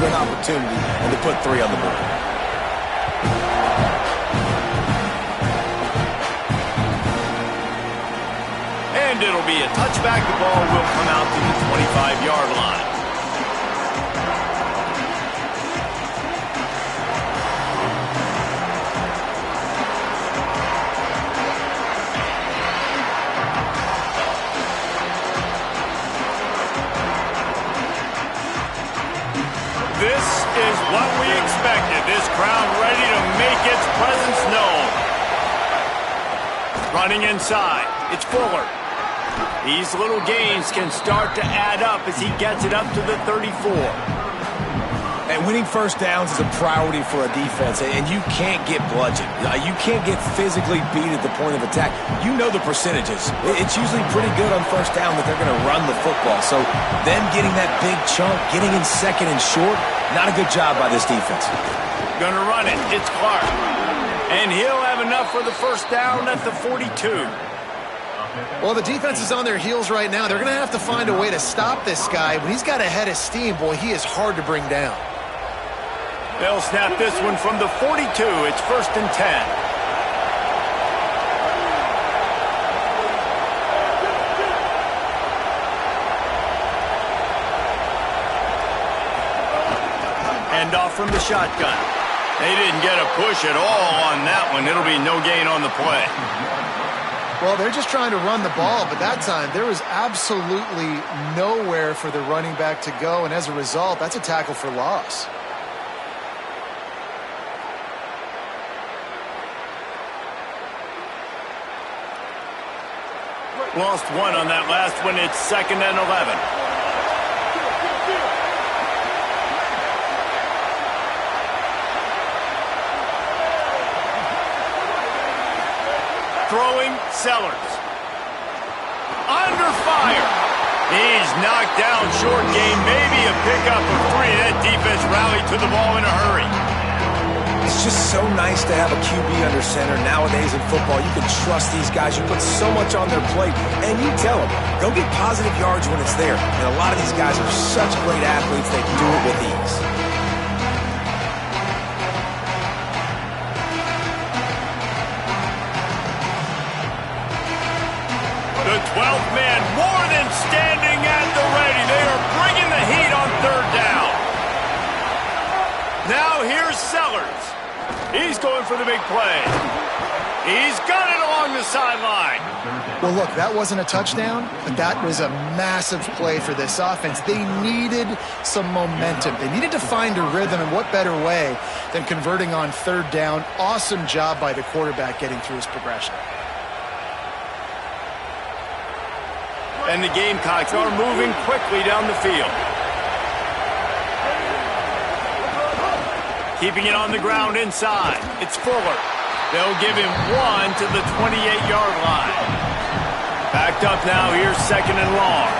an opportunity and to put 3 on the board. And it'll be a touchback. The ball will come out to the 25-yard line. This is what we expected. This crowd ready to make its presence known. Running inside. It's Fuller. These little gains can start to add up as he gets it up to the 34. And winning first downs is a priority for a defense, and you can't get bludgeoned. You can't get physically beat at the point of attack. You know the percentages. It's usually pretty good on first down that they're going to run the football. So them getting that big chunk, getting in second and short, not a good job by this defense. Going to run it. It's Clark. And he'll have enough for the first down at the 42. Well, the defense is on their heels right now. They're going to have to find a way to stop this guy. When he's got a head of steam, boy, he is hard to bring down. They'll snap this one from the 42. It's 1st and 10. Hand off from the shotgun. They didn't get a push at all on that one. It'll be no gain on the play. Well, they're just trying to run the ball, but that time there was absolutely nowhere for the running back to go, and as a result, that's a tackle for loss. Lost one on that last one. It's 2nd and 11. Throwing, Sellers. Under fire. He's knocked down short game. Maybe a pickup of 3. That defense rallied to the ball in a hurry. It's just so nice to have a QB under center. Nowadays in football, you can trust these guys. You put so much on their plate, and you tell them, go get positive yards when it's there. And a lot of these guys are such great athletes, they do it with ease. The 12th man more than standing at the ready. They are bringing the heat on 3rd down. Now here's Sellers. He's going for the big play. He's got it along the sideline. Well, look, that wasn't a touchdown, but that was a massive play for this offense. They needed some momentum. They needed to find a rhythm, and what better way than converting on 3rd down. Awesome job by the quarterback getting through his progression. And the Gamecocks are moving quickly down the field. Keeping it on the ground inside. It's Fuller. They'll give him 1 to the 28-yard line. Backed up now. Here's 2nd and long.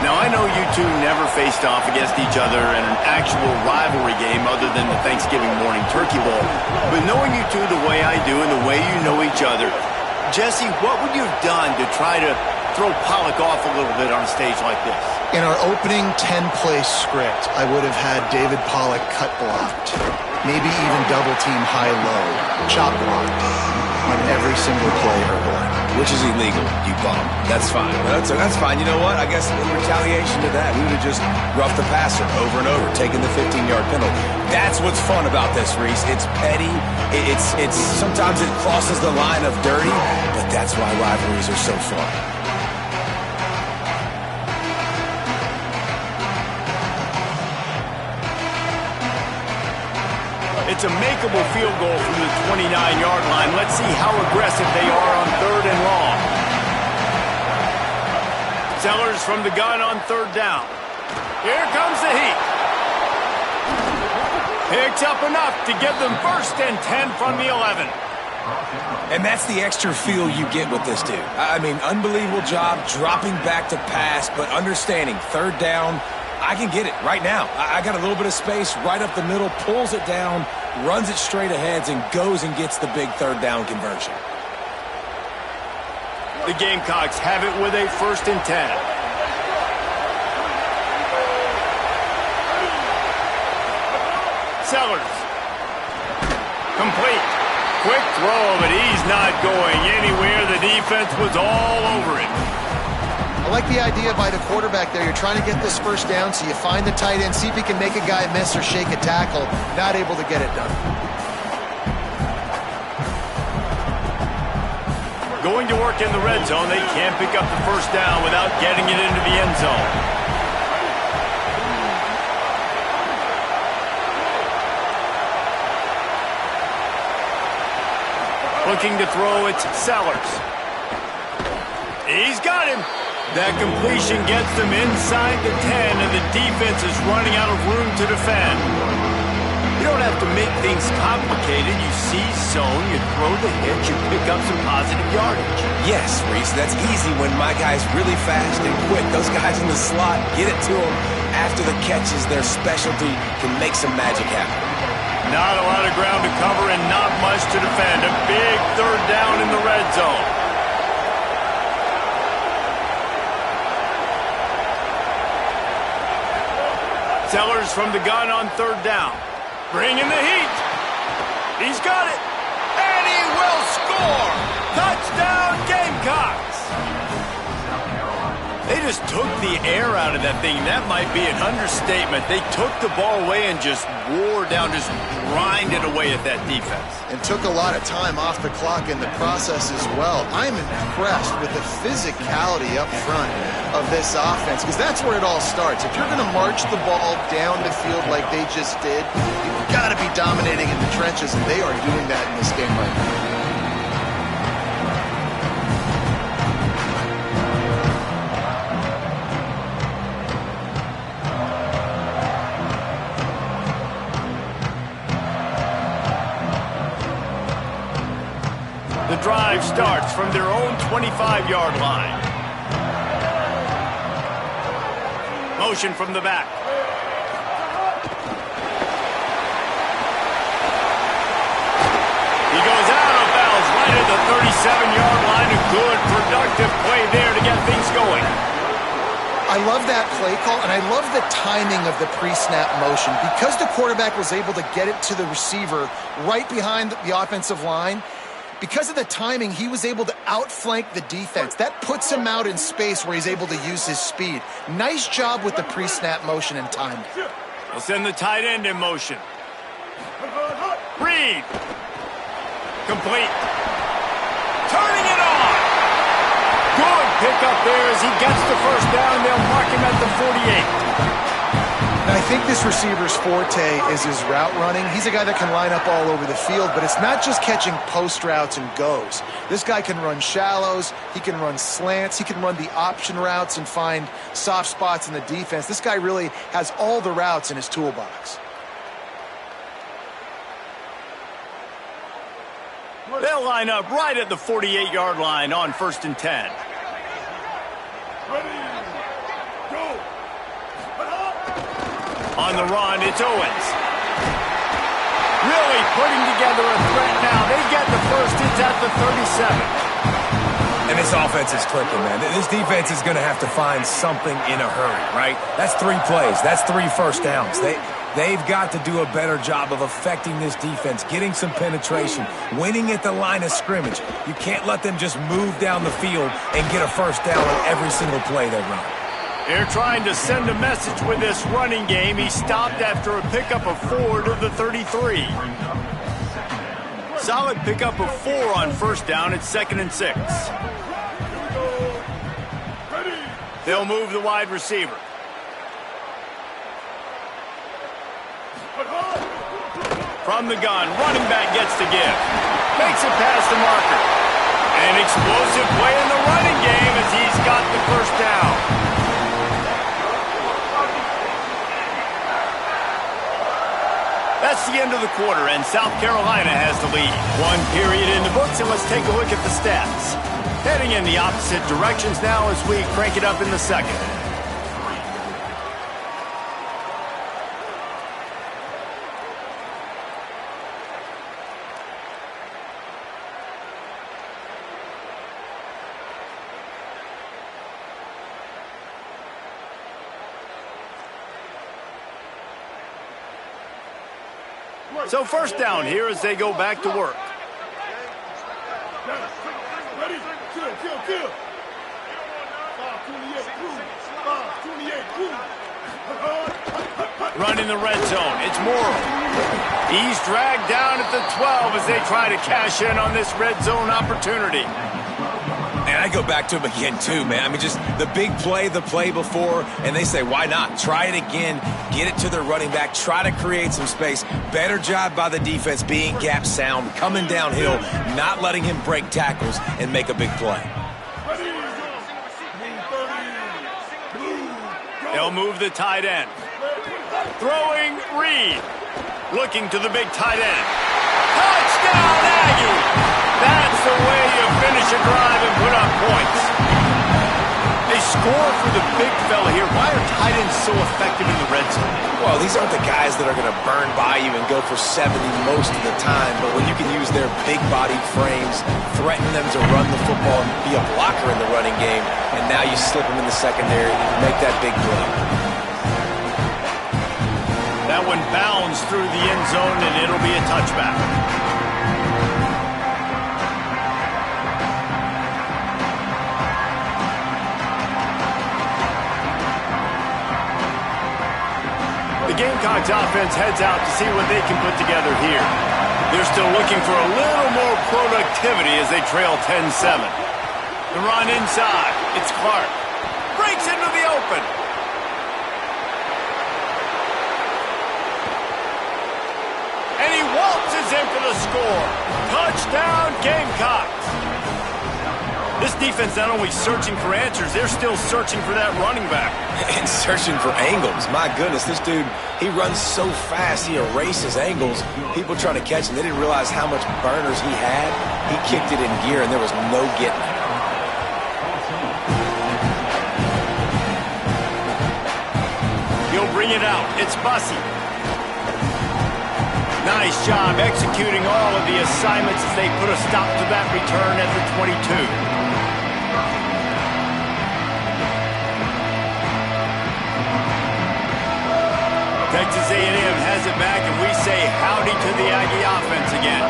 Now, I know you two never faced off against each other in an actual rivalry game other than the Thanksgiving morning Turkey Bowl. But knowing you two the way I do and the way you know each other, Jesse, what would you have done to try to throw Pollock off a little bit on a stage like this? In our opening 10-play script, I would have had David Pollock cut blocked. Maybe even double-team high-low, chop blocked on every single play early. Which is illegal, you bum. That's fine. That's fine. You know what? I guess in retaliation to that, we would have just roughed the passer over and over, taking the 15-yard penalty. That's what's fun about this, Reese. It's petty. It's sometimes it crosses the line of dirty, but that's why rivalries are so fun. It's a makeable field goal from the 29-yard line. Let's see how aggressive they are on 3rd and long. Sellers from the gun on 3rd down. Here comes the heat. Picks up enough to give them 1st and 10 from the 11. And that's the extra feel you get with this dude. I mean, unbelievable job dropping back to pass, but understanding 3rd down, I can get it right now. I got a little bit of space right up the middle, pulls it down, runs it straight ahead, and goes and gets the big 3rd down conversion. The Gamecocks have it with a 1st and 10. Sellers. Complete. Quick throw, but he's not going anywhere. The defense was all over it. I like the idea by the quarterback there. You're trying to get this first down, so you find the tight end, see if he can make a guy miss or shake a tackle. Not able to get it done. Going to work in the red zone. They can't pick up the first down without getting it into the end zone. Looking to throw, it's Sellers. He's got him. That completion gets them inside the 10, and the defense is running out of room to defend. You don't have to make things complicated. You see zone, you throw the hitch, you pick up some positive yardage. Yes, Reese, that's easy when my guy's really fast and quick. Those guys in the slot, get it to them after the catch is their specialty, can make some magic happen. Not a lot of ground to cover and not much to defend. A big third down in the red zone. Sellers from the gun on third down. Bringing the heat. He's got it. And he will score. Touchdown, Gamecocks. They just took the air out of that thing. That might be an understatement. They took the ball away and just wore down, just grinded away at that defense. And took a lot of time off the clock in the process as well. I'm impressed with the physicality up front of this offense, because that's where it all starts. If you're going to march the ball down the field like they just did, you've got to be dominating in the trenches, and they are doing that in this game right now. The drive starts from their own 25-yard line. Motion from the back. He goes out of bounds right at the 37-yard line. A good, productive play there to get things going. I love that play call, and I love the timing of the pre-snap motion. Because the quarterback was able to get it to the receiver right behind the offensive line, because of the timing, he was able to outflank the defense. That puts him out in space where he's able to use his speed. Nice job with the pre-snap motion and timing. We'll send the tight end in motion. Reed. Complete. Turning it on. Good pickup there as he gets the first down. They'll mark him at the 48. And I think this receiver's forte is his route running. He's a guy that can line up all over the field, but it's not just catching post routes and goes. This guy can run shallows, he can run slants, he can run the option routes and find soft spots in the defense. This guy really has all the routes in his toolbox. They'll line up right at the 48-yard line on 1st and 10. On the run, it's Owens. Really putting together a threat now. They get the first. It's at the 37. And this offense is clicking, man. This defense is going to have to find something in a hurry, right? That's 3 plays. That's 3 first downs. They've got to do a better job of affecting this defense, getting some penetration, winning at the line of scrimmage. You can't let them just move down the field and get a first down on every single play they run. They're trying to send a message with this running game. He stopped after a pickup of 4 to the 33. Solid pickup of 4 on first down. It's 2nd and 6. They'll move the wide receiver. From the gun, running back gets to give. Makes it past the marker. An explosive play in the running game as he's got the first down. That's the end of the quarter, and South Carolina has the lead. 1 period in the books, and let's take a look at the stats. Heading in the opposite directions now as we crank it up in the second. So first down here as they go back to work. Ready? Kill. 528. Running the red zone. It's Morrow. He's dragged down at the 12 as they try to cash in on this red zone opportunity. And I go back to him again, too, man. I mean, just the big play, the play before, and they say, why not? Try it again, get it to their running back, try to create some space. Better job by the defense being gap sound, coming downhill, not letting him break tackles and make a big play. They'll move the tight end. Throwing Reed. Looking to the big tight end. Touchdown, Aggie! That's the way you finish a drive and put up points. They score for the big fella here. Why are tight ends so effective in the red zone? Well, these aren't the guys that are going to burn by you and go for 70 most of the time, but when you can use their big body frames, threaten them to run the football and be a blocker in the running game, and now you slip them in the secondary and make that big play. That one bounds through the end zone, and it'll be a touchback. The Gamecocks offense heads out to see what they can put together here. They're still looking for a little more productivity as they trail 10-7. The run inside. It's Clark. Breaks into the open. And he waltzes in for the score. Touchdown, Gamecocks. This defense not only searching for answers, they're still searching for that running back. And searching for angles. My goodness, this dude, he runs so fast, he erases angles. People trying to catch him, they didn't realize how much burners he had. He kicked it in gear, and there was no getting it. He'll bring it out. It's Bussey. Nice job executing all of the assignments as they put a stop to that return at the 22. Texas A&M has it back, and we say howdy to the Aggie offense again.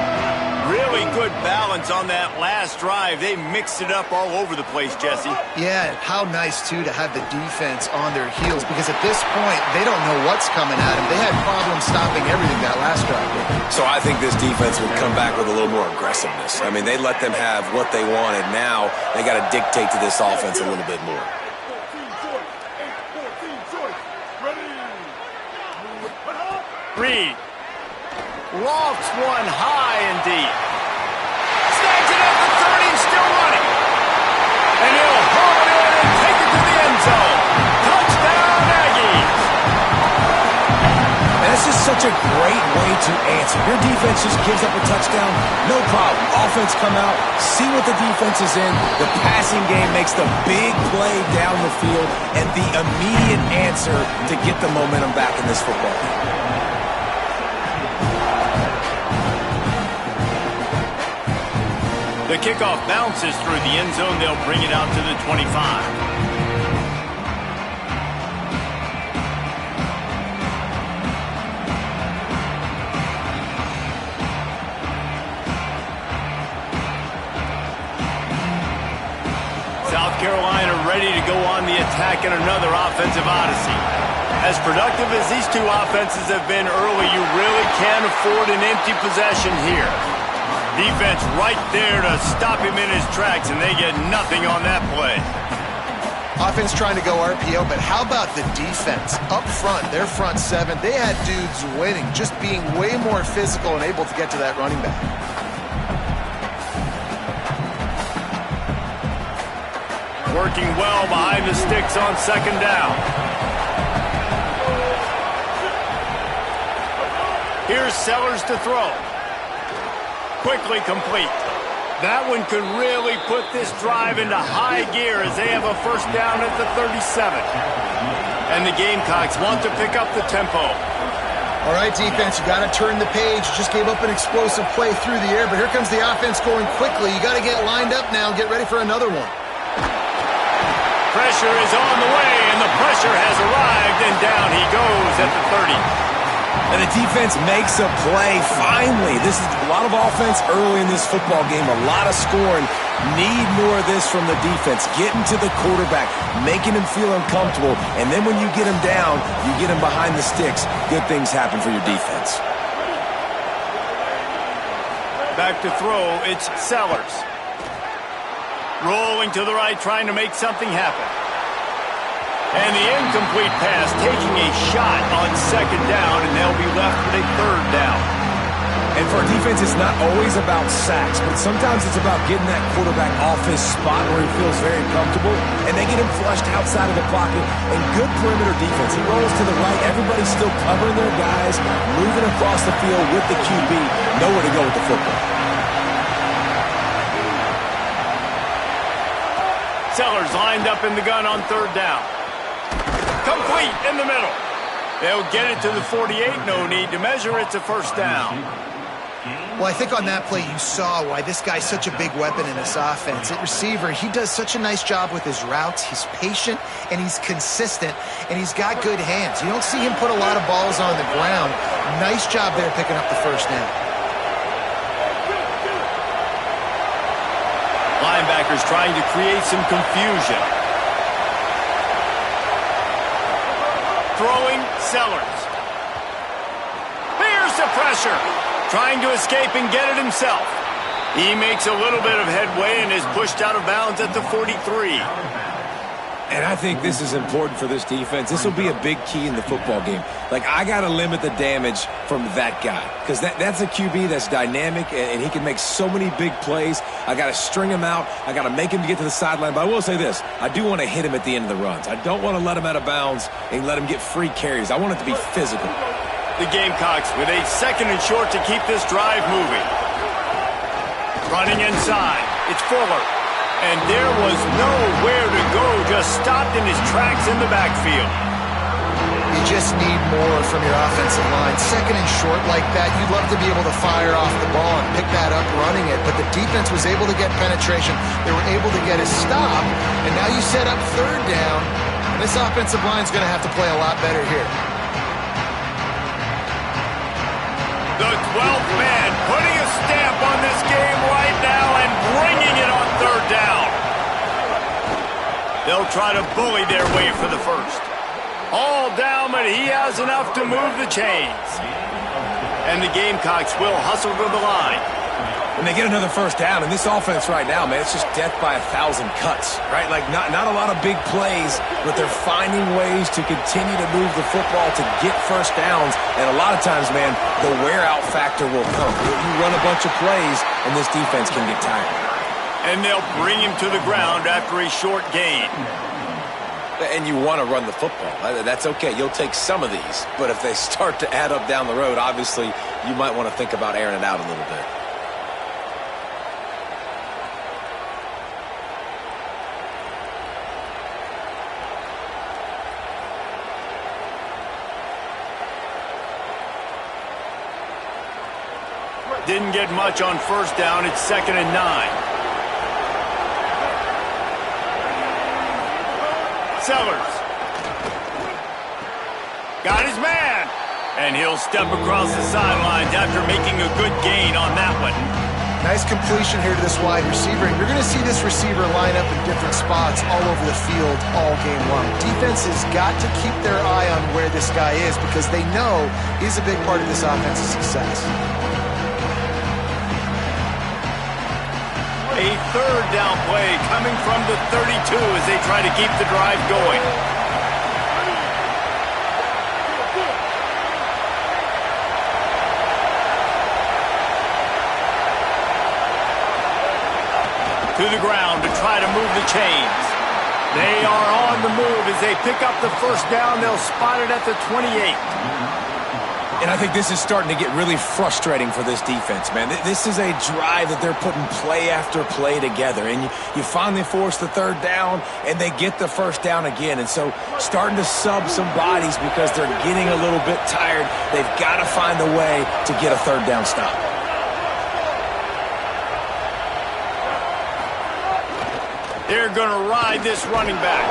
Really good balance on that last drive. They mixed it up all over the place, Jesse. Yeah, how nice, too, to have the defense on their heels, because at this point, they don't know what's coming at them. They had problems stopping everything that last drive. So I think this defense would come back with a little more aggressiveness. I mean, they let them have what they wanted. Now they got to dictate to this offense a little bit more. Reed lofts one high and deep. Snags it at the 30 and still running. And he'll haul it in and take it to the end zone. Touchdown, Aggies. And this is such a great way to answer. Your defense just gives up a touchdown, no problem. Offense come out, see what the defense is in. The passing game makes the big play down the field and the immediate answer to get the momentum back in this football game. The kickoff bounces through the end zone. They'll bring it out to the 25. South Carolina ready to go on the attack in another offensive odyssey. As productive as these two offenses have been early, you really can't afford an empty possession here. Defense right there to stop him in his tracks, and they get nothing on that play. Offense trying to go RPO, but how about the defense? Up front, their front seven, they had dudes winning, just being way more physical and able to get to that running back. Working well behind the sticks on second down. Here's Sellers to throw. Quickly complete. That one could really put this drive into high gear as they have a first down at the 37. And the Gamecocks want to pick up the tempo. All right, defense, you got to turn the page. Just gave up an explosive play through the air, but here comes the offense going quickly. You got to get lined up now and get ready for another one. Pressure is on the way, and the pressure has arrived, and down he goes at the 30. And the defense makes a play. Finally, this is a lot of offense early in this football game, a lot of scoring. Need more of this from the defense. Getting to the quarterback, making him feel uncomfortable, and then when you get him down, you get him behind the sticks. Good things happen for your defense. Back to throw, it's Sellers. Rolling to the right, trying to make something happen. And the incomplete pass, taking a shot on second down, and they'll be left with a third down. And for a defense, it's not always about sacks, but sometimes it's about getting that quarterback off his spot where he feels very comfortable, and they get him flushed outside of the pocket. And good perimeter defense. He rolls to the right. Everybody's still covering their guys, moving across the field with the QB, nowhere to go with the football. Sellers lined up in the gun on third down. Complete in the middle. They'll get it to the 48. No need to measure. It's a first down. Well, I think on that play you saw why this guy's such a big weapon in this offense. At receiver, he does such a nice job with his routes. He's patient, and he's consistent, and he's got good hands. You don't see him put a lot of balls on the ground. Nice job there picking up the first down. Linebackers trying to create some confusion. Throwing, Sellers. Here's the pressure. Trying to escape and get it himself. He makes a little bit of headway and is pushed out of bounds at the 43. And I think this is important for this defense. This will be a big key in the football game. Like, I got to limit the damage from that guy because that's a QB that's dynamic, and he can make so many big plays. I got to string him out. I got to make him get to the sideline. But I will say this. I do want to hit him at the end of the runs. I don't want to let him out of bounds and let him get free carries. I want it to be physical. The Gamecocks with a second and short to keep this drive moving. Running inside. It's Fuller. And there was nowhere to go, just stopped in his tracks in the backfield. You just need more from your offensive line. Second and short like that, you'd love to be able to fire off the ball and pick that up running it, but the defense was able to get penetration. They were able to get a stop, and now you set up third down, and this offensive line's going to have to play a lot better here. The 12th man putting a stamp on this game right now and bringing it on third down. They'll try to bully their way for the first. All down, but he has enough to move the chains. And the Gamecocks will hustle to the line. When they get another first down, in this offense right now, man, it's just death by 1,000 cuts, right? Like, not a lot of big plays, but they're finding ways to continue to move the football to get first downs. And a lot of times, man, the wear-out factor will come. You run a bunch of plays, and this defense can get tired. And they'll bring him to the ground after a short gain. And you want to run the football. That's okay. You'll take some of these. But if they start to add up down the road, obviously, you might want to think about airing it out a little bit. Didn't get much on first down. It's 2nd and 9. Sellers. Got his man. And he'll step across the sidelines after making a good gain on that one. Nice completion here to this wide receiver. You're going to see this receiver line up in different spots all over the field all game long. Defense has got to keep their eye on where this guy is because they know he's a big part of this offense's success. A third down play coming from the 32 as they try to keep the drive going. To the ground to try to move the chains. They are on the move as they pick up the first down. They'll spot it at the 28. And I think this is starting to get really frustrating for this defense, man. This is a drive that they're putting play after play together. And you finally force the third down, and they get the first down again. And so starting to sub some bodies because they're getting a little bit tired. They've got to find a way to get a third down stop. They're going to ride this running back.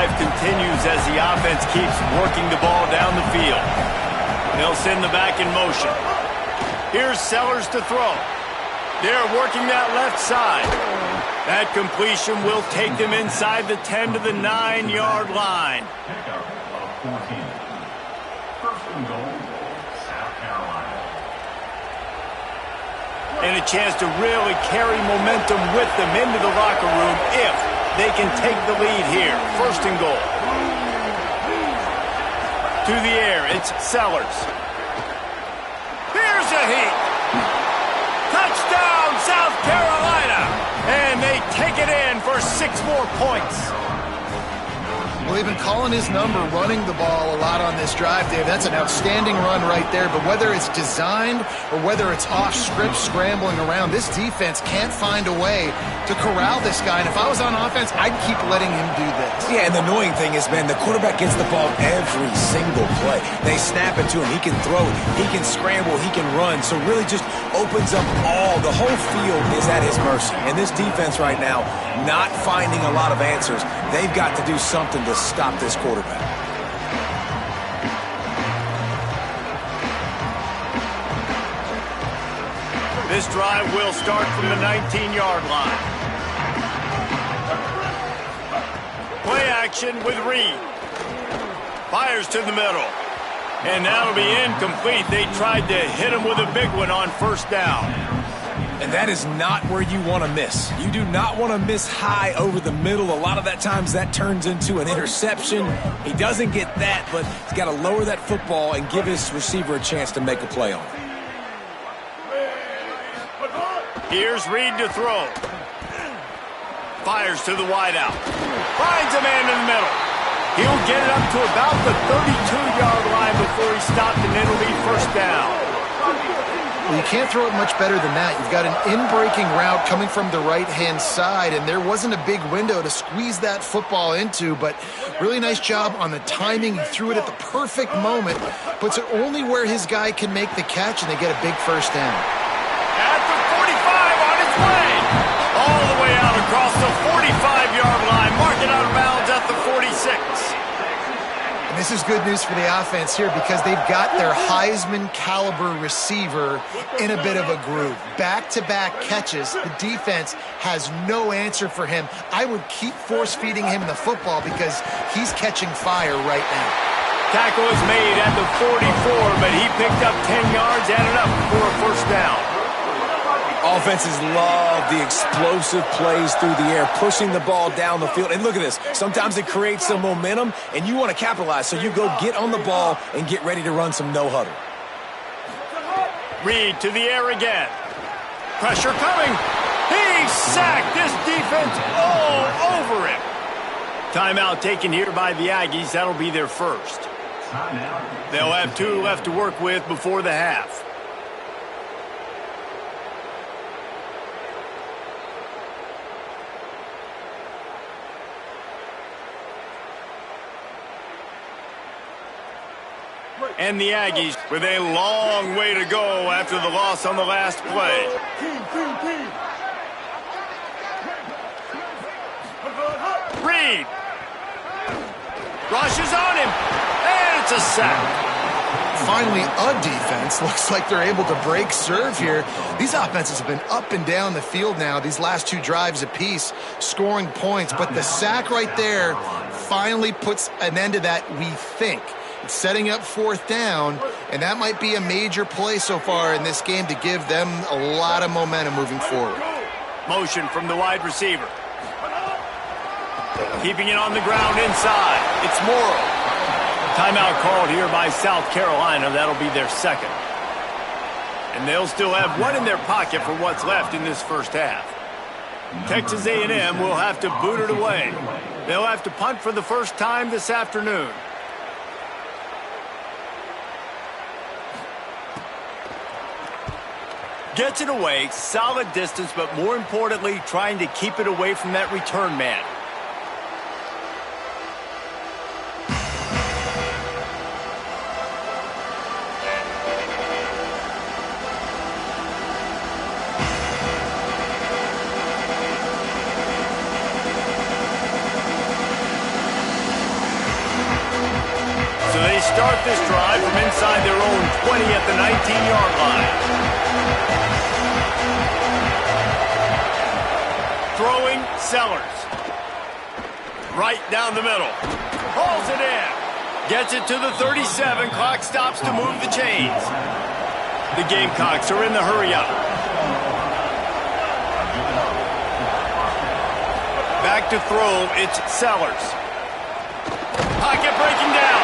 drive continues as the offense keeps working the ball down the field. They'll send the back in motion. Here's Sellers to throw. They're working that left side. That completion will take them inside the 10 to the 9-yard line. And a chance to really carry momentum with them into the locker room if they can take the lead here. First and goal. To the air, it's Sellers. Here's a heat. Touchdown, South Carolina. And they take it in for 6 more points. Well, they've been calling his number, running the ball a lot on this drive, Dave. That's an outstanding run right there. But whether it's designed or whether it's off script, scrambling around, this defense can't find a way to corral this guy. And if I was on offense, I'd keep letting him do this. Yeah, and the annoying thing is, man, the quarterback gets the ball every single play. They snap it to him. He can throw it. He can scramble. He can run. So really just opens up the whole field is at his mercy. And this defense right now, not finding a lot of answers. They've got to do something to stop this quarterback. This drive will start from the 19-yard line. Play action with Reed. Fires to the middle. And that'll be incomplete. They tried to hit him with a big one on first down. And that is not where you want to miss. You do not want to miss high over the middle. A lot of that times that turns into an interception. He doesn't get that, but he's got to lower that football and give his receiver a chance to make a play on it. Here's Reed to throw. Fires to the wideout. Finds a man in the middle. He'll get it up to about the 32-yard line before he stopped, and it'll be first down. Well, you can't throw it much better than that. You've got an in-breaking route coming from the right-hand side, and there wasn't a big window to squeeze that football into, but really nice job on the timing. He threw it at the perfect moment, puts it only where his guy can make the catch, and they get a big first down. At the 45 on its way. All the way out across the 45-yard line. Mark it out of bounds at the 46. And this is good news for the offense here because they've got their Heisman-caliber receiver in a bit of a groove. Back-to-back catches. The defense has no answer for him. I would keep force-feeding him the football because he's catching fire right now. Tackle is made at the 44, but he picked up 10 yards, added up for a first down. Offenses love the explosive plays through the air, pushing the ball down the field. And look at this. Sometimes it creates some momentum, and you want to capitalize. So you go get on the ball and get ready to run some no-huddle. Reed to the air again. Pressure coming. He's sacked. This defense all over him. Timeout taken here by the Aggies. That'll be their first. They'll have 2 left to work with before the half. And the Aggies with a long way to go after the loss on the last play. Reed rushes on him, and it's a sack. Finally, a defense. Looks like they're able to break serve here. These offenses have been up and down the field now, these last 2 drives apiece, scoring points. But the sack right there finally puts an end to that, we think. It's setting up 4th down, and that might be a major play so far in this game to give them a lot of momentum moving forward. Motion from the wide receiver. Keeping it on the ground inside. It's Morrow. Timeout called here by South Carolina. That'll be their second. And they'll still have 1 in their pocket for what's left in this first half. Texas A&M will have to boot it away. They'll have to punt for the first time this afternoon. Gets it away, solid distance, but more importantly, trying to keep it away from that return man. this drive from inside their own 20 at the 19-yard line. Throwing, Sellers. Right down the middle. Hauls it in. Gets it to the 37. Clock stops to move the chains. The Gamecocks are in the hurry-up. Back to throw, it's Sellers. Pocket breaking down.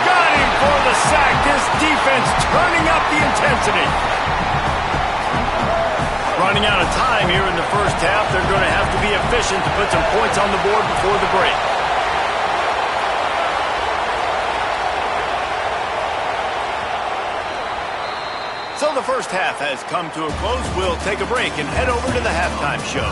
Got him for the sack. This defense turning up the intensity. Running out of time here in the first half. They're going to have to be efficient to put some points on the board before the break. So the first half has come to a close. We'll take a break and head over to the halftime show.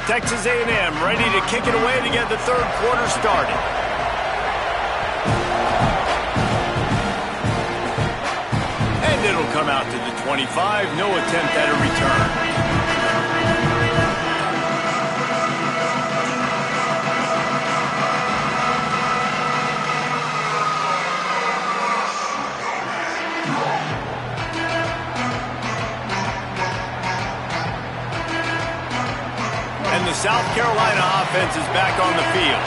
Texas A&M ready to kick it away to get the third quarter started. And it'll come out to the 25. No attempt at a return. The South Carolina offense is back on the field.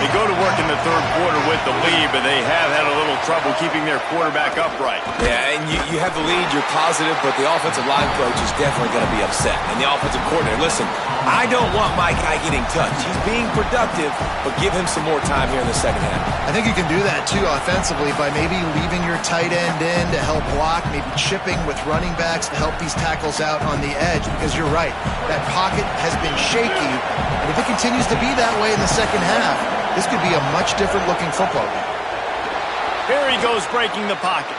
They go to work in the third quarter with the lead, but they have had a little trouble keeping their quarterback upright. Yeah, and you have the lead, you're positive, but the offensive line coach is definitely going to be upset. And the offensive coordinator, listen, I don't want my guy getting touched. He's being productive, but give him some more time here in the second half. I think you can do that, too, offensively, by maybe leaving your tight end in to help block, maybe chipping with running backs to help these tackles out on the edge, because you're right, that pocket has been shaky, and if it continues to be that way in the second half, this could be a much different-looking football game. Here he goes breaking the pocket.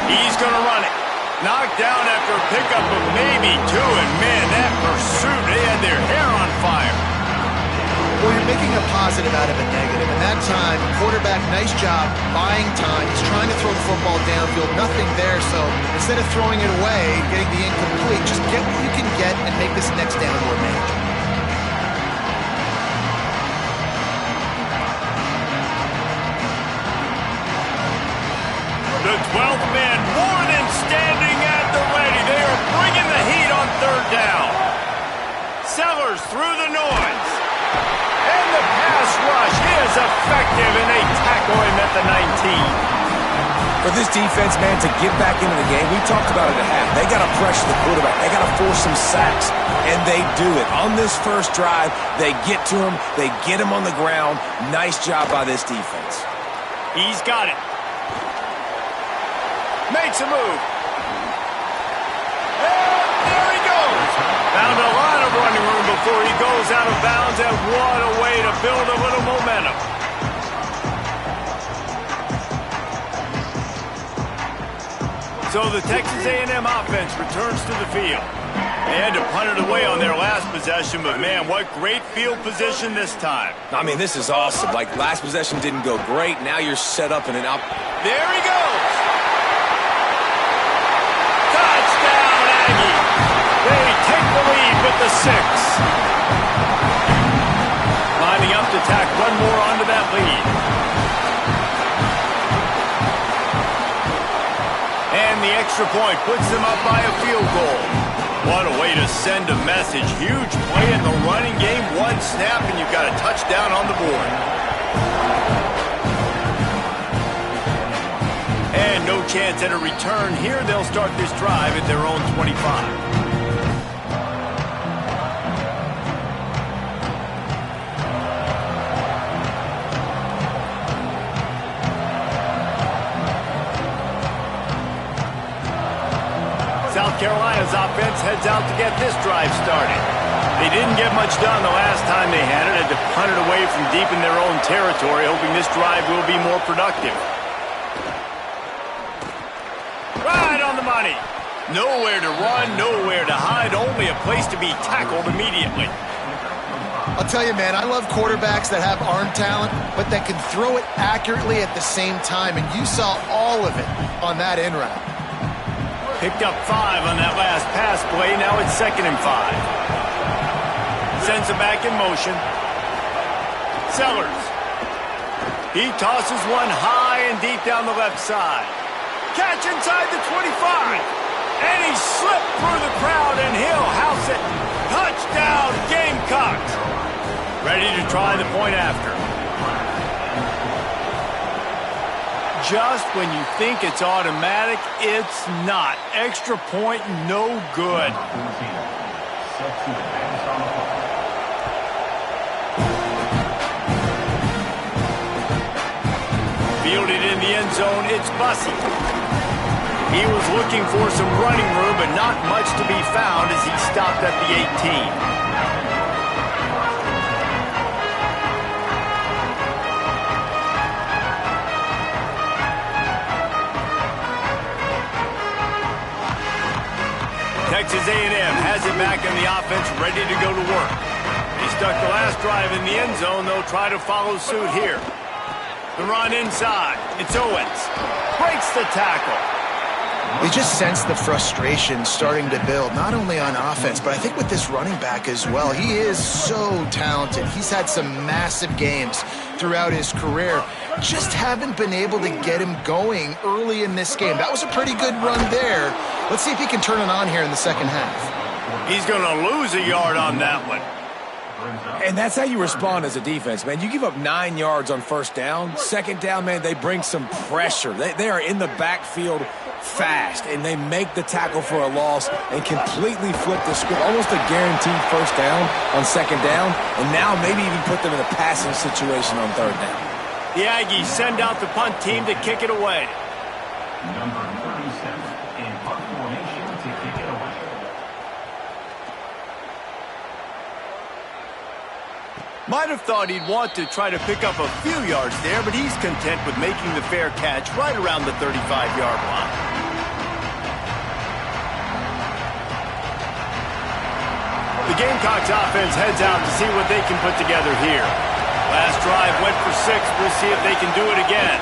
He's going to run it. Knocked down after a pickup of maybe two, and man, that pursuit, they had their hair on fire. Well, you're making a positive out of a negative, and that time, quarterback, nice job, buying time. He's trying to throw the football downfield, nothing there, so instead of throwing it away, getting the incomplete, just get what you can get and make this next down more manageable. The 12th man more than standing at the ready. They are bringing the heat on third down. Sellers through the noise. And the pass rush is effective, and they tackle him at the 19. For this defense, man, to get back into the game, we talked about it at half. They got to pressure the quarterback. They got to force some sacks, and they do it. On this first drive, they get to him. They get him on the ground. Nice job by this defense. He's got it. Makes a move. And there he goes. Found a lot of running room before he goes out of bounds, and what a way to build a little momentum. So the Texas A&M offense returns to the field. They had to punt it away on their last possession, but man, what great field position this time. I mean, this is awesome. Like, last possession didn't go great. Now you're set up in an up. There he goes. Touchdown, Aggie. They take the lead with the 6. Lining up to tack one more onto that lead. And the extra point puts them up by a field goal. What a way to send a message. Huge play in the running game. One snap and you've got a touchdown on the board. And no chance at a return here. They'll start this drive at their own 25. South Carolina's offense heads out to get this drive started. They didn't get much done the last time they had it. Had to punt it away from deep in their own territory, hoping this drive will be more productive. Right on the money. Nowhere to run, nowhere to hide, only a place to be tackled immediately. I'll tell you, man, I love quarterbacks that have arm talent, but that can throw it accurately at the same time, and you saw all of it on that in route. Picked up 5 on that last pass play. Now it's 2nd and 5. Sends it back in motion. Sellers. He tosses one high and deep down the left side. Catch inside the 25. And he slipped through the crowd, and he'll house it. Touchdown, Gamecocks. Ready to try the point after. Just when you think it's automatic, it's not. Extra point, no good. Fielded in the end zone, it's Bussey. He was looking for some running room, but not much to be found as he stopped at the 18. Texas A&M has it back in the offense, ready to go to work. They stuck the last drive in the end zone. They'll try to follow suit here. The run inside. It's Owens. Breaks the tackle. You just sense the frustration starting to build, not only on offense, but I think with this running back as well. He is so talented. He's had some massive games throughout his career. Just haven't been able to get him going early in this game. That was a pretty good run there. Let's see if he can turn it on here in the second half. He's going to lose a yard on that one. And that's how you respond as a defense, man. You give up 9 yards on first down. Second down, man, they bring some pressure. They are in the backfield fast, and they make the tackle for a loss and completely flip the script. Almost a guaranteed first down on second down, and now maybe even put them in a passing situation on third down. The Aggies send out the punt team to kick it away. Number 37 in punt formation to kick it away. Might have thought he'd want to try to pick up a few yards there, but he's content with making the fair catch right around the 35-yard line. The Gamecocks offense heads out to see what they can put together here. Last drive went for 6. We'll see if they can do it again.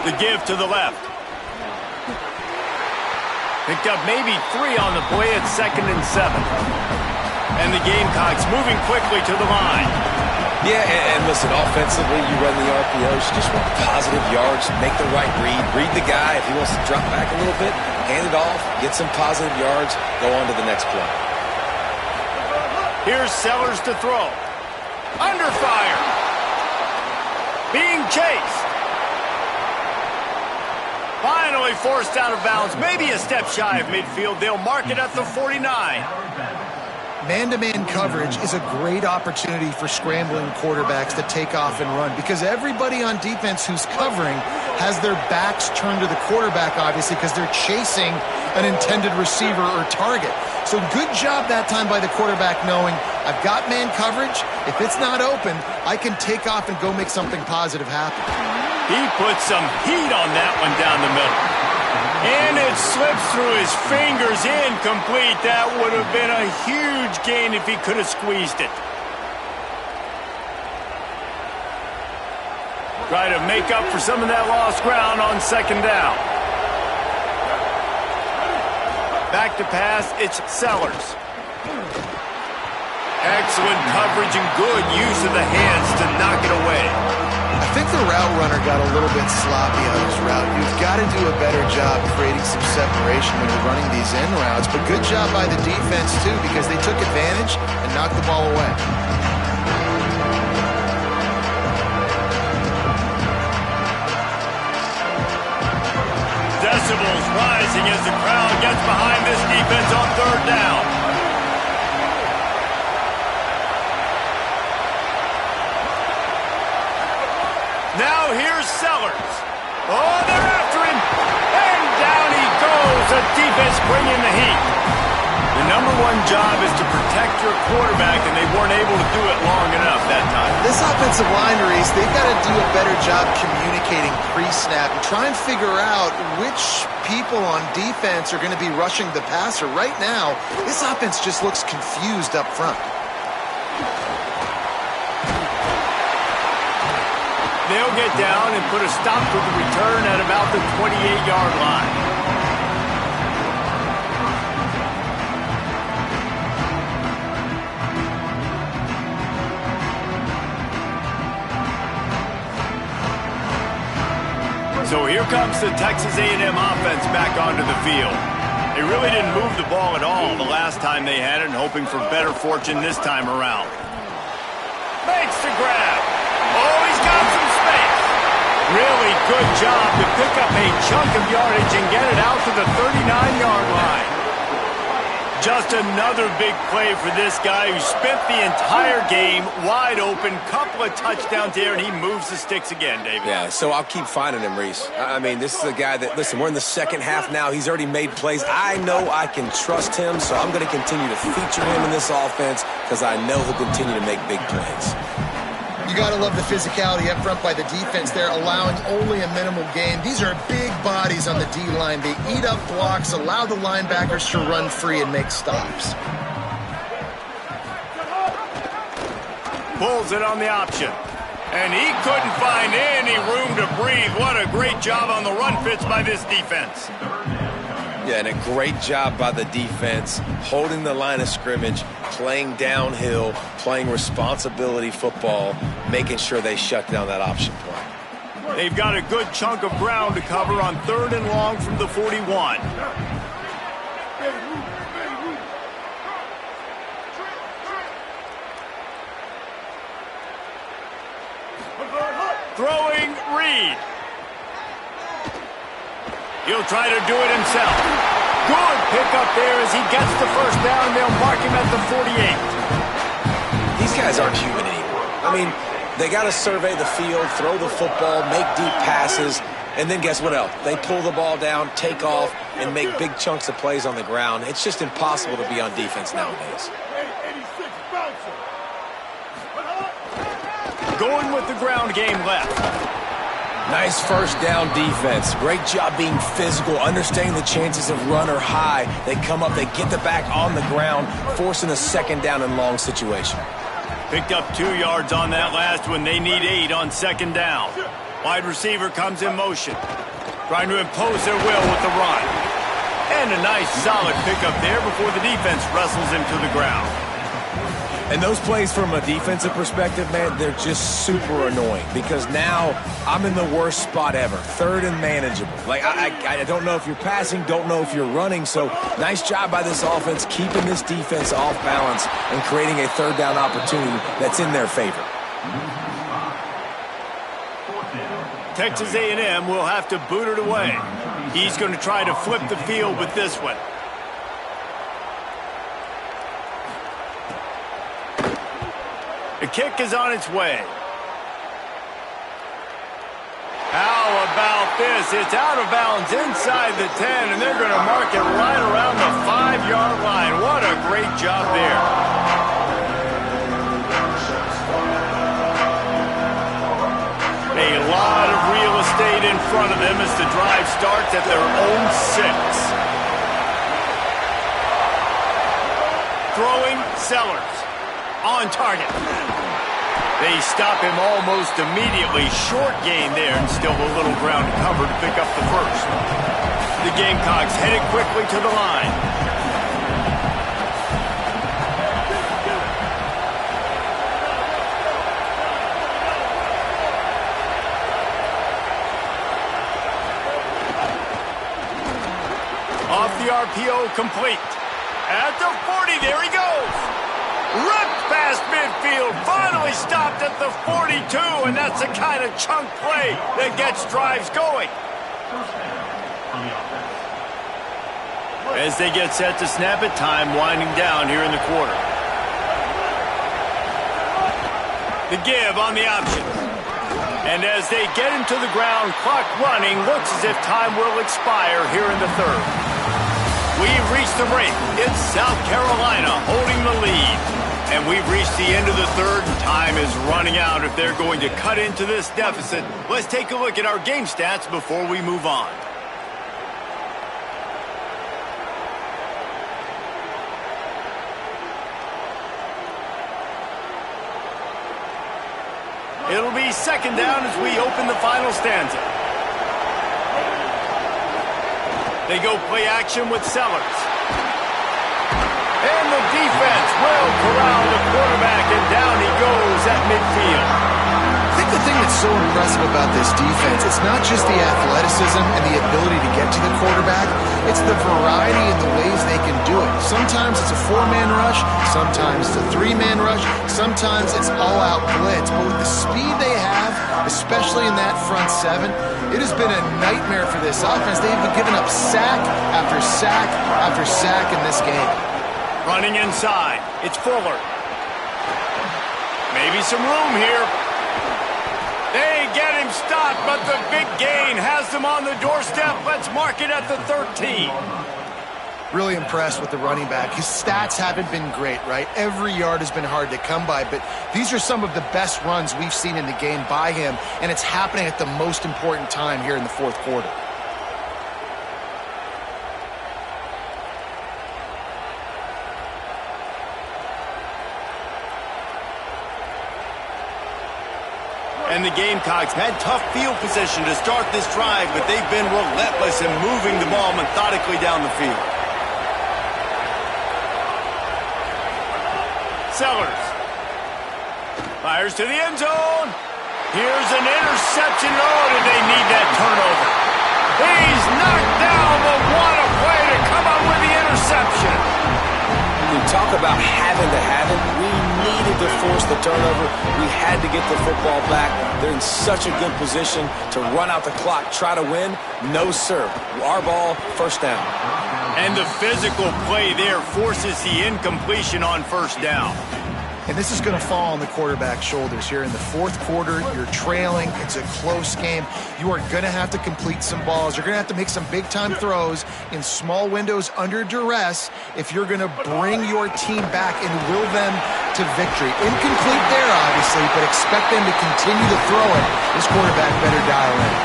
The give to the left. Picked up maybe 3 on the play at 2nd and 7. And the Gamecocks moving quickly to the line. Yeah, and listen, offensively, you run the RPOs. You just want positive yards, make the right read the guy. If he wants to drop back a little bit, hand it off, get some positive yards, go on to the next play. Here's Sellers to throw. Under fire. Being chased. Finally forced out of bounds. Maybe a step shy of midfield. They'll mark it at the 49. Man-to-man coverage is a great opportunity for scrambling quarterbacks to take off and run because everybody on defense who's covering has their backs turned to the quarterback, obviously, because they're chasing an intended receiver or target. So good job that time by the quarterback knowing I've got man coverage. If it's not open, I can take off and go make something positive happen. He put some heat on that one down the middle. And it slips through his fingers, incomplete. That would have been a huge gain if he could have squeezed it. Try to make up for some of that lost ground on second down. Back to pass, it's Sellers. Excellent coverage and good use of the hands to knock it away. I think the route runner got a little bit sloppy on his route. You've got to do a better job creating some separation when you're running these in routes. But good job by the defense, too, because they took advantage and knocked the ball away. Decibels rising as the crowd gets behind this defense on third down. Now here's Sellers. Oh, they're after him. And down he goes. The defense bringing the heat. The number one job is to protect your quarterback, and they weren't able to do it long enough that time. This offensive line, Reese, they've got to do a better job communicating pre-snap and try and figure out which people on defense are going to be rushing the passer. Right now, this offense just looks confused up front. They'll get down and put a stop to the return at about the 28-yard line. So here comes the Texas A&M offense back onto the field. They really didn't move the ball at all the last time they had it, and hoping for better fortune this time around. Makes the grab. Oh, he's got some space. Really good job to pick up a chunk of yardage and get it out to the 39-yard line. Just another big play for this guy who spent the entire game wide open. Couple of touchdowns here, and he moves the sticks again, David. Yeah, so I'll keep finding him, Reese. I mean, this is a guy that, listen, we're in the second half now. He's already made plays. I know I can trust him, so I'm going to continue to feature him in this offense because I know he'll continue to make big plays. You got to love the physicality up front by the defense there, allowing only a minimal gain. These are big bodies on the D-line. They eat up blocks, allow the linebackers to run free and make stops. Pulls it on the option. And he couldn't find any room to breathe. What a great job on the run fits by this defense. Yeah, and a great job by the defense, holding the line of scrimmage, playing downhill, playing responsibility football, making sure they shut down that option play. They've got a good chunk of ground to cover on 3rd and long from the 41. Throwing Reed. He'll try to do it himself. Good pickup there as he gets the first down. They'll mark him at the 48. These guys aren't human anymore. I mean, they got to survey the field, throw the football, make deep passes, and then guess what else? They pull the ball down, take off, and make big chunks of plays on the ground. It's just impossible to be on defense nowadays. Going with the ground game left. Nice first down defense. Great job being physical, understanding the chances of run are high. They come up, they get the back on the ground, forcing a 2nd down and long situation. Picked up 2 yards on that last one. They need 8 on 2nd down. Wide receiver comes in motion, trying to impose their will with the run. And a nice solid pickup there before the defense wrestles him to the ground. And those plays from a defensive perspective, man, they're just super annoying because now I'm in the worst spot ever, 3rd and manageable. Like, I don't know if you're passing, don't know if you're running, so nice job by this offense keeping this defense off balance and creating a 3rd down opportunity that's in their favor. Texas A&M will have to boot it away. He's going to try to flip the field with this one. The kick is on its way. How about this? It's out of bounds inside the 10, and they're going to mark it right around the 5-yard line. What a great job there. A lot of real estate in front of them as the drive starts at their own 6. Throwing Sellers. On target. They stop him almost immediately. Short gain there and still a little ground to cover to pick up the first. The Gamecocks headed quickly to the line. Off the RPO complete. At the 40, there he goes. Ripped past midfield, finally stopped at the 42, and that's the kind of chunk play that gets drives going. As they get set to snap it, time winding down here in the quarter. The give on the option. And as they get him to the ground, clock running, looks as if time will expire here in the 3rd. We've reached the break. It's South Carolina holding the lead. And we've reached the end of the 3rd. Time is running out if they're going to cut into this deficit. Let's take a look at our game stats before we move on. It'll be second down as we open the final stanza. They go play action with Sellers. And the defense will corral the quarterback, and down he goes at midfield. I think the thing that's so impressive about this defense, it's not just the athleticism and the ability to get to the quarterback, it's the variety in the ways they can do it. Sometimes it's a 4-man rush, sometimes it's a 3-man rush, sometimes it's all-out blitz. But with the speed they have, especially in that front 7, it has been a nightmare for this offense. They've been giving up sack after sack after sack in this game. Running inside, it's Fuller. Maybe some room here. They get him stopped, but the big gain has them on the doorstep. Let's mark it at the 13. Really impressed with the running back. His stats haven't been great, right? Every yard has been hard to come by, but these are some of the best runs we've seen in the game by him, and it's happening at the most important time here in the fourth quarter. And the Gamecocks had tough field position to start this drive, but they've been relentless in moving the ball methodically down the field. Sellers fires to the end zone. Here's an interception. Oh, did they need that turnover? He's knocked down, but what a play to come up with the interception. You talk about having to have it. We needed to force the turnover. We had to get the football back. They're in such a good position to run out the clock, try to win. No, sir. Our ball, first down. And the physical play there forces the incompletion on first down. And this is going to fall on the quarterback's shoulders here in the fourth quarter. You're trailing. It's a close game. You are going to have to complete some balls. You're going to have to make some big-time throws in small windows under duress if you're going to bring your team back and will them to victory. Incomplete there, obviously, but expect them to continue to throw it. This quarterback better dial in.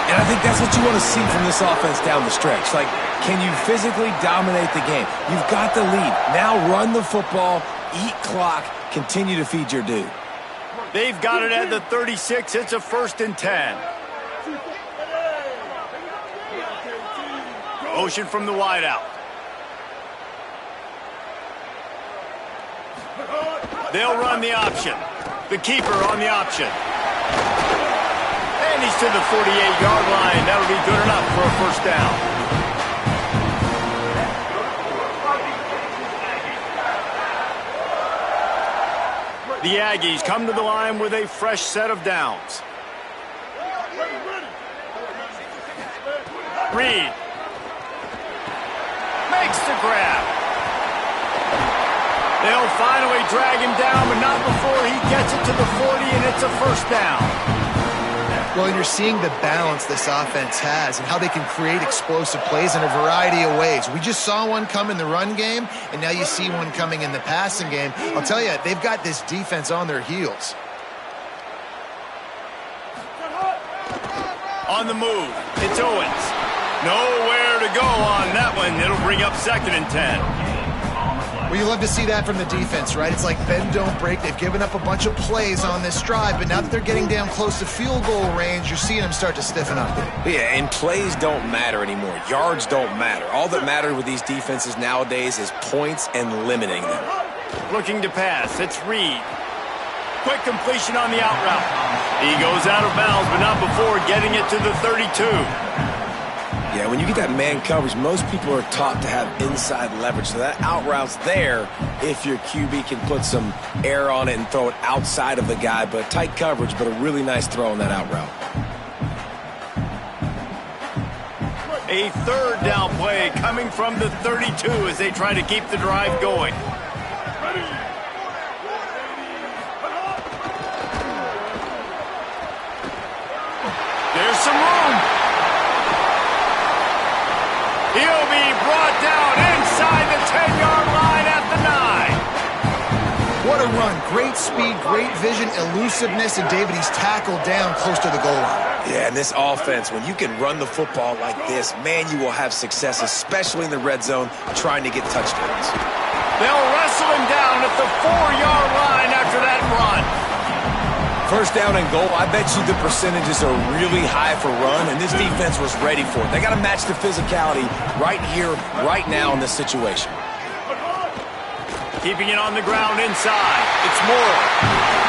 And I think that's what you want to see from this offense down the stretch. Like, can you physically dominate the game? You've got the lead. Now run the football, eat clock, continue to feed your dude. They've got it at the 36. It's a 1st and 10. Motion from the wideout. They'll run the option. The keeper on the option. And he's to the 48-yard line. That'll be good enough for a first down. The Aggies come to the line with a fresh set of downs. Reed makes the grab. They'll finally drag him down, but not before he gets it to the 40, and it's a first down. Well, and you're seeing the balance this offense has and how they can create explosive plays in a variety of ways. We just saw one come in the run game, and now you see one coming in the passing game. I'll tell you, they've got this defense on their heels. On the move, it's Owens. Nowhere to go on that one. It'll bring up 2nd and 10. Well, you love to see that from the defense, right? It's like bend, don't break. They've given up a bunch of plays on this drive, but now that they're getting down close to field goal range, you're seeing them start to stiffen up. Yeah, and plays don't matter anymore. Yards don't matter. All that matters with these defenses nowadays is points and limiting them. Looking to pass, it's Reed. Quick completion on the out route. He goes out of bounds, but not before getting it to the 32. Yeah, when you get that man coverage, most people are taught to have inside leverage. So that out route's there if your QB can put some air on it and throw it outside of the guy. But tight coverage, but a really nice throw on that out route. A 3rd down play coming from the 32 as they try to keep the drive going. There's some room. He'll be brought down inside the 10-yard line at the 9. What a run. Great speed, great vision, elusiveness, and David, he's tackled down close to the goal line. Yeah, and this offense, when you can run the football like this, man, you will have success, especially in the red zone, trying to get touchdowns. They'll wrestle him down at the 4-yard line after that run. First down and goal, I bet you the percentages are really high for run, and this defense was ready for it. They got to match the physicality right here, right now in this situation. Keeping it on the ground inside. It's Moore.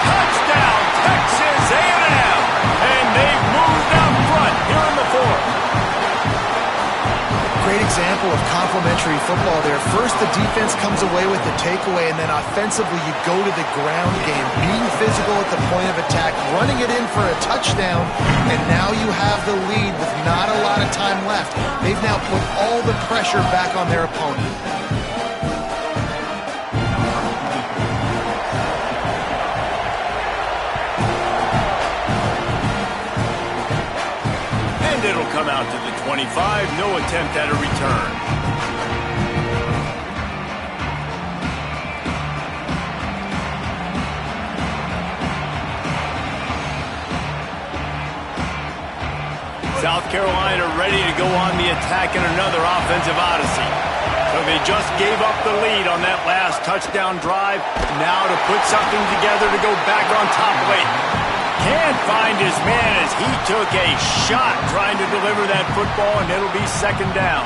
Touchdown, Texas A&M! And they've moved out front here in the fourth. Great example of complementary football there. First, the defense comes away with the takeaway, and then offensively, you go to the ground game, being physical at the point of attack, running it in for a touchdown, and now you have the lead with not a lot of time left. They've now put all the pressure back on their opponent. It'll come out to the 25. No attempt at a return. South Carolina ready to go on the attack in another offensive odyssey. So they just gave up the lead on that last touchdown drive. Now to put something together to go back on top late. Can't find his man as he took a shot trying to deliver that football, and it'll be second down.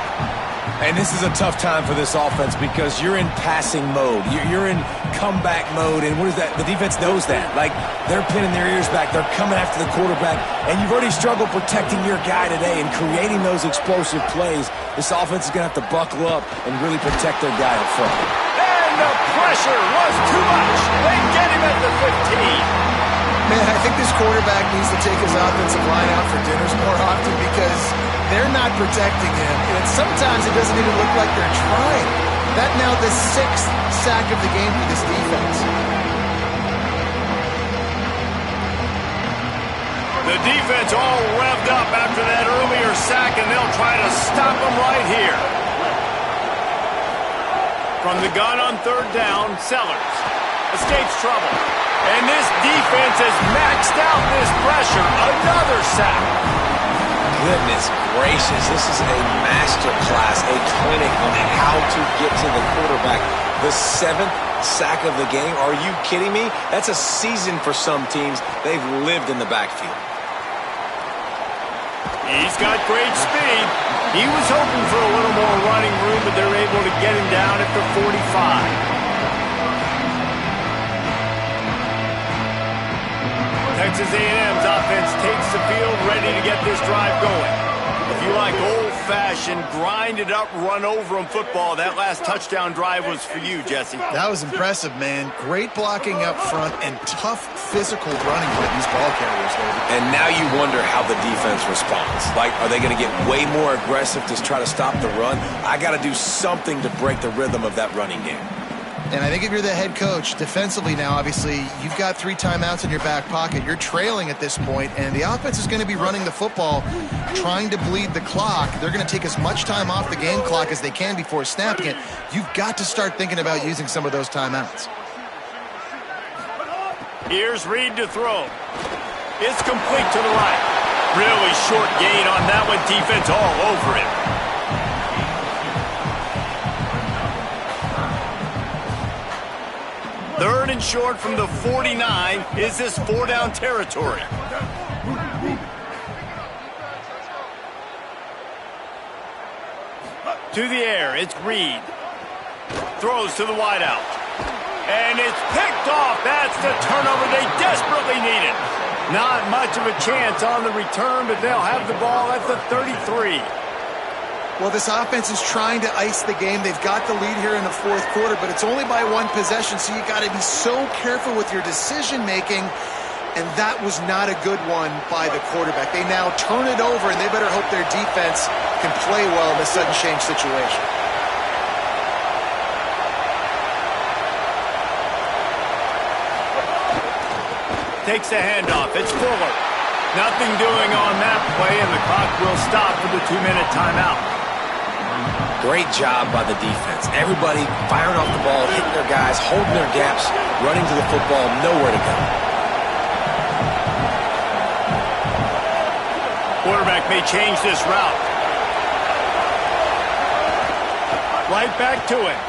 And this is a tough time for this offense because you're in passing mode. You're in comeback mode, and what is that? The defense knows that. Like, they're pinning their ears back. They're coming after the quarterback, and you've already struggled protecting your guy today and creating those explosive plays. This offense is going to have to buckle up and really protect their guy up front. And the pressure was too much. They get him at the 15. Man, I think this quarterback needs to take his offensive line out for dinners more often because they're not protecting him. And sometimes it doesn't even look like they're trying. That now the 6th sack of the game for this defense. The defense all revved up after that earlier sack, and they'll try to stop him right here. From the gun on third down, Sellers escapes trouble. And this defense has maxed out this pressure. Another sack. Goodness gracious, this is a master class, a clinic on how to get to the quarterback. The 7th sack of the game. Are you kidding me? That's a season for some teams. They've lived in the backfield. He's got great speed. He was hoping for a little more running room, but they're able to get him down at the 45. Texas A&M's offense takes the field, ready to get this drive going. If you like old-fashioned, grinded-up, run-over-'em football, that last touchdown drive was for you, Jesse. That was impressive, man. Great blocking up front and tough physical running by these ball carriers, David. And now you wonder how the defense responds. Like, are they going to get way more aggressive to try to stop the run? I got to do something to break the rhythm of that running game. And I think if you're the head coach, defensively now, obviously, you've got 3 timeouts in your back pocket. You're trailing at this point, and the offense is going to be running the football, trying to bleed the clock. They're going to take as much time off the game clock as they can before snapping it. You've got to start thinking about using some of those timeouts. Here's Reed to throw. It's complete to the right. Really short gain on that one. Defense all over it. Third and short from the 49. Is this 4-down territory? To the air, it's Reed. Throws to the wideout. And it's picked off. That's the turnover they desperately needed. Not much of a chance on the return, but they'll have the ball at the 33. Well, this offense is trying to ice the game. They've got the lead here in the 4th quarter, but it's only by 1 possession, so you got to be so careful with your decision-making, and that was not a good one by the quarterback. They now turn it over, and they better hope their defense can play well in this sudden change situation. Takes the handoff. It's Fuller. Nothing doing on that play, and the clock will stop for the 2-minute timeout. Great job by the defense. Everybody firing off the ball, hitting their guys, holding their gaps, running to the football, nowhere to go. Quarterback may change this route. Right back to it.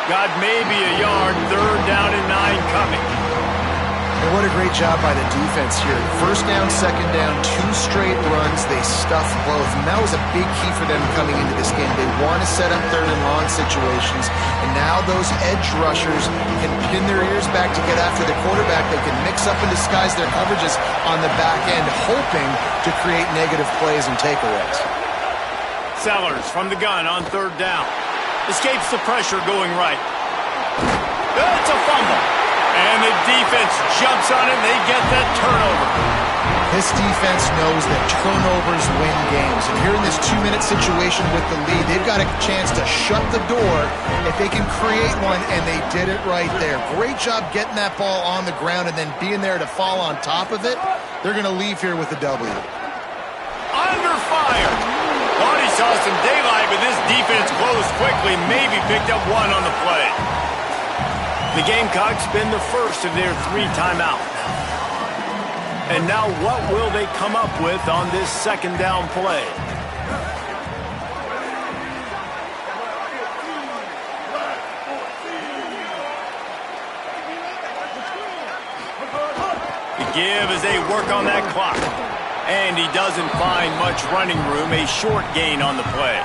Got maybe a yard. 3rd down and 9 coming. And what a great job by the defense here. First down, second down, 2 straight runs. They stuffed both. And that was a big key for them coming into this game. They want to set up third and long situations. And now those edge rushers can pin their ears back to get after the quarterback. They can mix up and disguise their coverages on the back end, hoping to create negative plays and takeaways. Sellers from the gun on third down. Escapes the pressure going right. It's a fumble. And the defense jumps on it, and they get that turnover. This defense knows that turnovers win games. And here in this 2-minute situation with the lead, they've got a chance to shut the door if they can create one, and they did it right there. Great job getting that ball on the ground and then being there to fall on top of it. They're going to leave here with a W. Under fire. Thought he saw some daylight, but this defense closed quickly, maybe picked up one on the play. The Gamecocks spend the first of their 3 timeouts. And now what will they come up with on this second down play? The give as they work on that clock. And he doesn't find much running room, a short gain on the play.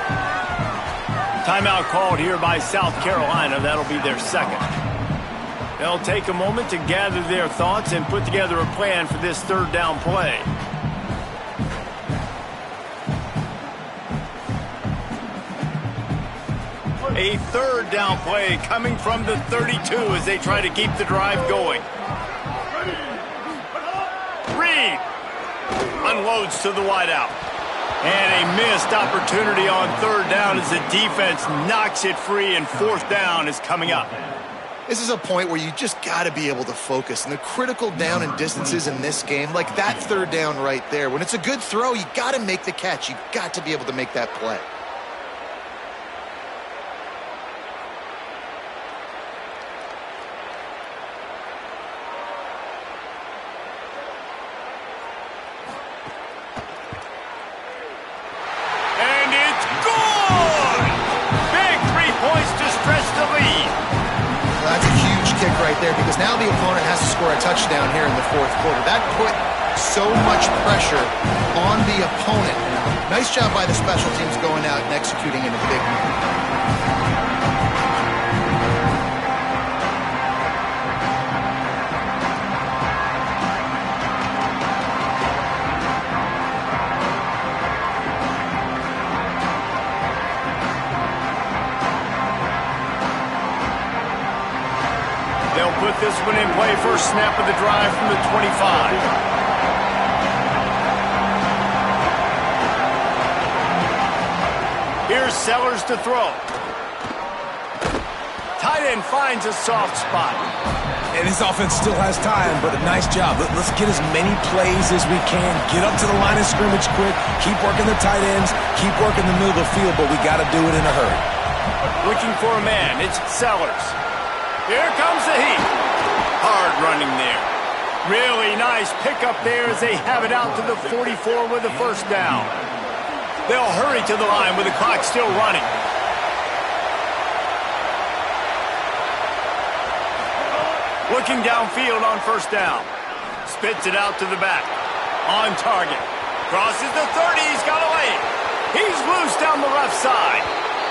Timeout called here by South Carolina. That'll be their second. They'll take a moment to gather their thoughts and put together a plan for this third down play. A third down play coming from the 32 as they try to keep the drive going. Reed unloads to the wideout. And a missed opportunity on third down as the defense knocks it free, and fourth down is coming up. This is a point where you just got to be able to focus. And the critical down and distances in this game, like that third down right there, when it's a good throw, you got to make the catch. You got to be able to make that play. And it's good! Big 3 points to stretch the lead. That's a huge kick right there because now the opponent has to score a touchdown here in the fourth quarter. That put so much pressure on the opponent. Nice job by the special teams going out and executing in a big moment. They'll put this one in play. First snap of the drive from the 25. Here's Sellers to throw. Tight end finds a soft spot. And this offense still has time, but a nice job. Let's get as many plays as we can. Get up to the line of scrimmage quick. Keep working the tight ends. Keep working the middle of the field, but we got to do it in a hurry. Looking for a man. It's Sellers. Here comes the heat. Hard running there. Really nice pickup there as they have it out to the 44 with the first down. They'll hurry to the line with the clock still running. Looking downfield on first down. Spits it out to the back. On target. Crosses the 30. He's got away. He's loose down the left side.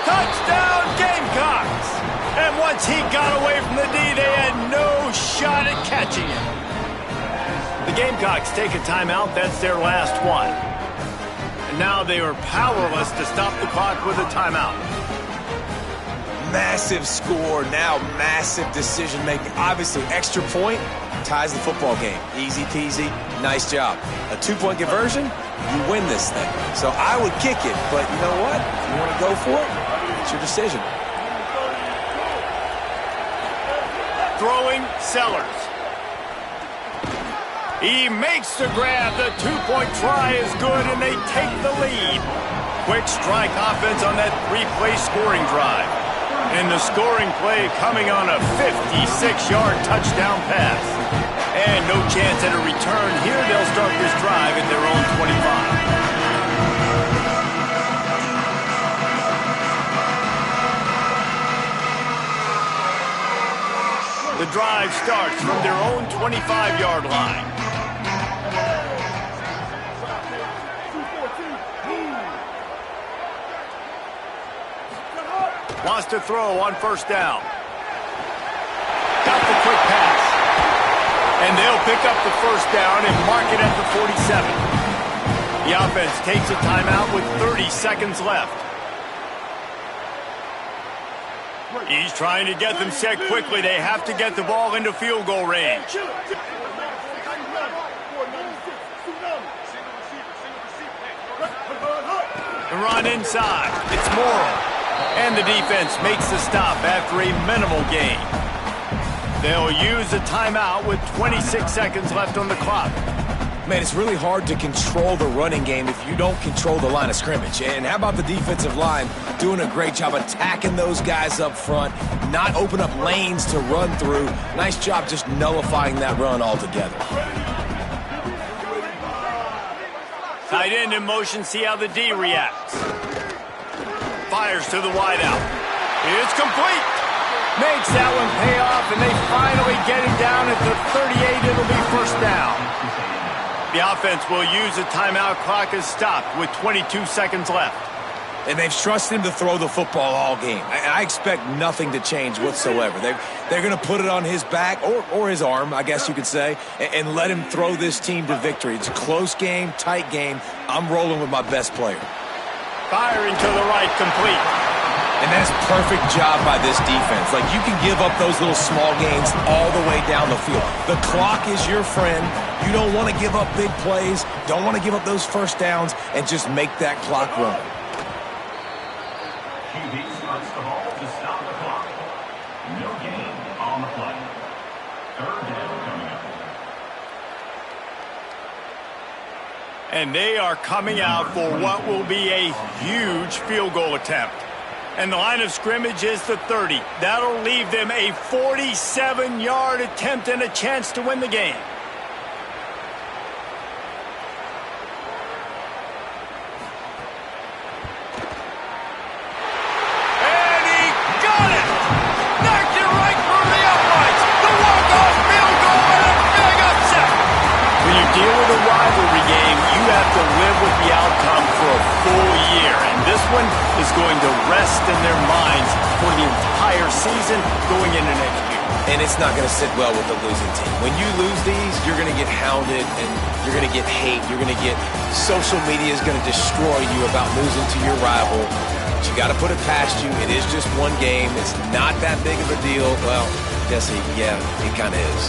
Touchdown Gamecocks! And once he got away from the D, they had no shot at catching him. The Gamecocks take a timeout. That's their last one. And now they are powerless to stop the clock with a timeout. Massive score, now massive decision-making. Obviously, extra point ties the football game. Easy peasy, nice job. A 2-point conversion, you win this thing. So I would kick it, but you know what? If you want to go for it, it's your decision. Throwing Sellers. He makes the grab. The 2-point try is good, and they take the lead. Quick strike offense on that 3-play scoring drive. And the scoring play coming on a 56-yard touchdown pass. And no chance at a return here. They'll start this drive at their own 25. The The drive starts from their own 25-yard line. Wants to throw on first down. Got the quick pass. And they'll pick up the first down and mark it at the 47. The offense takes a timeout with 30 seconds left. He's trying to get them set quickly. They have to get the ball into field goal range. The run inside. It's Morrow. And the defense makes the stop after a minimal gain. They'll use a timeout with 26 seconds left on the clock. Man, it's really hard to control the running game if you don't control the line of scrimmage. And how about the defensive line doing a great job attacking those guys up front, not open up lanes to run through. Nice job just nullifying that run altogether. Tight end in motion, see how the D reacts. Fires to the wideout. It's complete. Makes that one pay off, and they finally get him down at the 38. It'll be first down. The offense will use a timeout. Clock is stopped with 22 seconds left. And they've trusted him to throw the football all game. I expect nothing to change whatsoever. They're going to put it on his back, or his arm, I guess you could say, and let him throw this team to victory. It's a close game, tight game. I'm rolling with my best player. Firing to the right, complete. And that's perfect job by this defense. Like, you can give up those little small gains all the way down the field. The clock is your friend. You don't want to give up big plays. Don't want to give up those first downs and just make that clock run. QB starts the ball to stop the clock. No gain on the play. Third down coming up. And they are coming out for what will be a huge field goal attempt. And the line of scrimmage is the 30. That'll leave them a 47-yard attempt and a chance to win the game. And he got it! Knocked it right through the uprights. The walk-off field goal and a big upset. When you deal with a rivalry game, you have to live with the outcome for a full year. And this one is going to rest in their minds for the entire season going into next year. And it's not going to sit well with the losing team. When you lose these, you're going to get hounded and you're going to get hate. You're going to get social media is going to destroy you about losing to your rival. But you got to put it past you. It is just one game. It's not that big of a deal. Well, Jesse, yeah, it kind of is.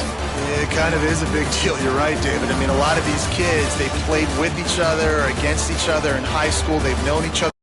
It kind of is a big deal. You're right, David. I mean, a lot of these kids, they played with each other or against each other in high school. They've known each other.